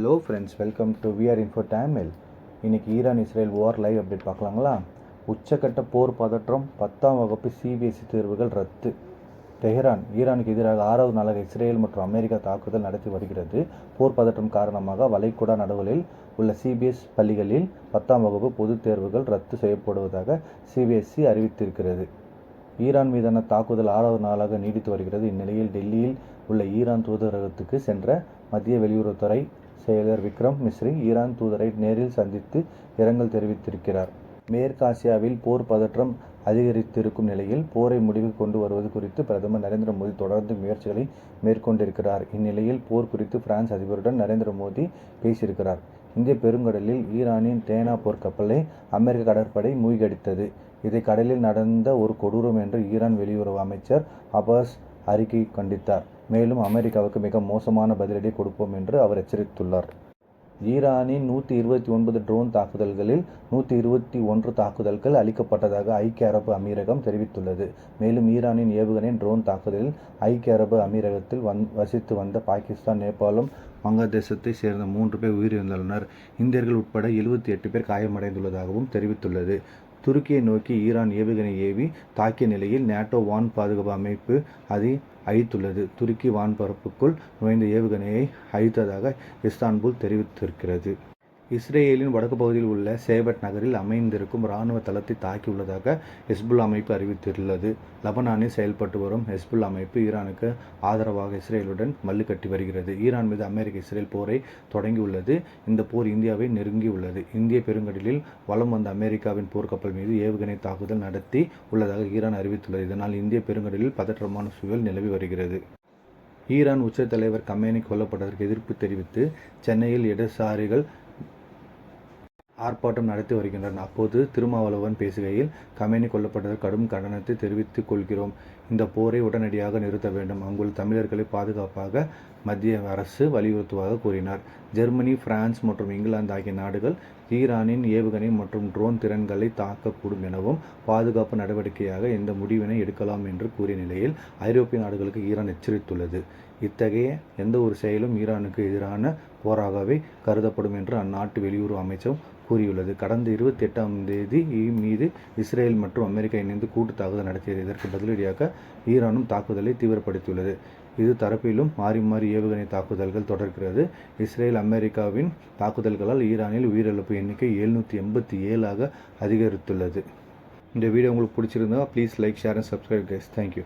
Hello friends, welcome to VR info Tamil. இன்றைக்கி Iran Israel war live update பார்க்கலாங்களா. உச்சக்கட்ட போர் பதற்றம், 10ஆம் வகுப்பு சிபிஎஸ்இ தேர்வுகள் ரத்து. தெஹ்ரான், ஈரானுக்கு எதிராக 6வது நாளாக இஸ்ரேல் மற்றும் அமெரிக்கா தாக்குதல் நடத்தி வருகிறது. போர் பதற்றம் காரணமாக வளைகுடா நடுவலில் உள்ள சிபிஎஸ் பள்ளிகளில் 10ஆம் வகுப்பு பொதுத் தேர்வுகள் ரத்து செய்யப்படுவதாக சிபிஎஸ்இ அறிவித்திருக்கிறது. ஈரான் மீதான தாக்குதல் 6வது நாளாக நீடித்து வருகிறது. இந்நிலையில் டெல்லியில் உள்ள ஈரான் தூதரகத்துக்கு சென்ற மத்திய வெளியுறவுத்துறை செயலர் விக்ரம் மிஸ்ரி ஈரான் தூதரை நேரில் சந்தித்து இரங்கல் தெரிவித்திருக்கிறார். மேற்காசியாவில் போர் பதற்றம் அதிகரித்திருக்கும் நிலையில் போரை முடிவுக்கு கொண்டு வருவது குறித்து பிரதமர் நரேந்திர மோடி தொடர்ந்து முயற்சிகளை மேற்கொண்டிருக்கிறார். இந்நிலையில் போர் குறித்து பிரான்ஸ் அதிபருடன் நரேந்திர மோடி பேசியிருக்கிறார். இந்திய பெருங்கடலில் ஈரானின் தேனா போர்க்கப்பலை அமெரிக்க கடற்படை மூழ்கடித்தது. இதை கடலில் நடந்த ஒரு கொடூரம் என்று ஈரான் வெளியுறவு அமைச்சர் அப்பாஸ் அறிக்கை கண்டித்தார். மேலும் அமெரிக்காவுக்கு மிக மோசமான பதிலடி கொடுப்போம் என்று அவர் எச்சரித்துள்ளார். ஈரானின் 129 ட்ரோன் தாக்குதல்களில் 121 தாக்குதல்கள் அளிக்கப்பட்டதாக ஐக்கிய அரபு அமீரகம் தெரிவித்துள்ளது. மேலும் ஈரானின் ஏவுகணை ட்ரோன் தாக்குதலில் ஐக்கிய அரபு அமீரகத்தில் வசித்து வந்த பாகிஸ்தான், நேபாளம், வங்கதேசத்தை சேர்ந்த 3 பேர் உயிரிழந்துள்ளனர். இந்தியர்கள் உட்பட 78 பேர் காயமடைந்துள்ளதாகவும் தெரிவித்துள்ளது. துருக்கியை நோக்கி ஈரான் ஏவுகணை ஏவி தாக்கிய நிலையில் நேட்டோ வான் பாதுகாப்பு அமைப்பு அதை அழித்துள்ளது. துருக்கி வான்பரப்புக்குள் நுழைந்த ஏவுகணையை அழித்ததாக இஸ்தான்புல் தெரிவித்திருக்கிறது. இஸ்ரேலின் வடக்கு பகுதியில் உள்ள சேபட் நகரில் அமைந்திருக்கும் இராணுவ தளத்தை தாக்கியுள்ளதாக ஹெஸ்புல்லா அமைப்பு அறிவித்துள்ளது. லெபனானில் செயல்பட்டு வரும் ஹெஸ்புல்லா அமைப்பு ஈரானுக்கு ஆதரவாக இஸ்ரேலுடன் மல்லுக்கட்டி வருகிறது. ஈரான் மீது அமெரிக்க இஸ்ரேல் போரை தொடங்கியுள்ளது. இந்த போர் இந்தியாவை நெருங்கியுள்ளது. இந்திய பெருங்கடலில் வலம் வந்த அமெரிக்காவின் போர்க்கப்பல் மீது ஏவுகணை தாக்குதல் நடத்தி உள்ளதாக ஈரான் அறிவித்துள்ளது. இதனால் இந்திய பெருங்கடலில் பதற்றமான சூழல் நிலவி வருகிறது. ஈரான் உச்ச தலைவர் கமேனி கொல்லப்பட்டதற்கு எதிர்ப்பு தெரிவித்து சென்னையில் இடதுசாரிகள் ஆர்ப்பாட்டம் நடத்தி வருகின்றனர். அப்போது திருமாவளவன் பேசுகையில், கமேனி கொல்லப்பட்டதற்கு கடும் கண்டனத்தை தெரிவித்துக் கொள்கிறோம். இந்த போரை உடனடியாக நிறுத்த வேண்டும். அங்குள்ள தமிழர்களை பாதுகாப்பாக மத்திய அரசு வலியுறுத்துவதாக கூறினார். ஜெர்மனி, பிரான்ஸ் மற்றும் இங்கிலாந்து ஆகிய நாடுகள் ஈரானின் ஏவுகணை மற்றும் ட்ரோன் திறன்களை தாக்கக்கூடும் எனவும் பாதுகாப்பு நடவடிக்கையாக இந்த முடிவினை எடுக்கலாம் என்று கூறிய நிலையில் ஐரோப்பிய நாடுகளுக்கு ஈரான் எச்சரித்துள்ளது. இத்தகைய எந்த ஒரு செயலும் ஈரானுக்கு எதிரான போராகவே கருதப்படும் என்று அந்நாட்டு வெளியுறவு அமைச்சகம் கூறியுள்ளது. கடந்த 28ஆம் தேதி மீது இஸ்ரேல் மற்றும் அமெரிக்கா இணைந்து கூட்டு தாக்குதல் நடத்தியது. இதற்கு பதிலடியாக ஈரானும் தாக்குதலை தீவிரப்படுத்தியுள்ளது. இரு தரப்பிலும் மாறி மாறி ஏவுகணை தாக்குதல்கள் தொடர்கிறது. இஸ்ரேல், அமெரிக்காவின் தாக்குதல்களால் ஈரானில் உயிரிழப்பு எண்ணிக்கை 787ஆக அதிகரித்துள்ளது. இந்த வீடியோ உங்களுக்கு பிடிச்சிருந்தா please like, share and subscribe guys. Thank you.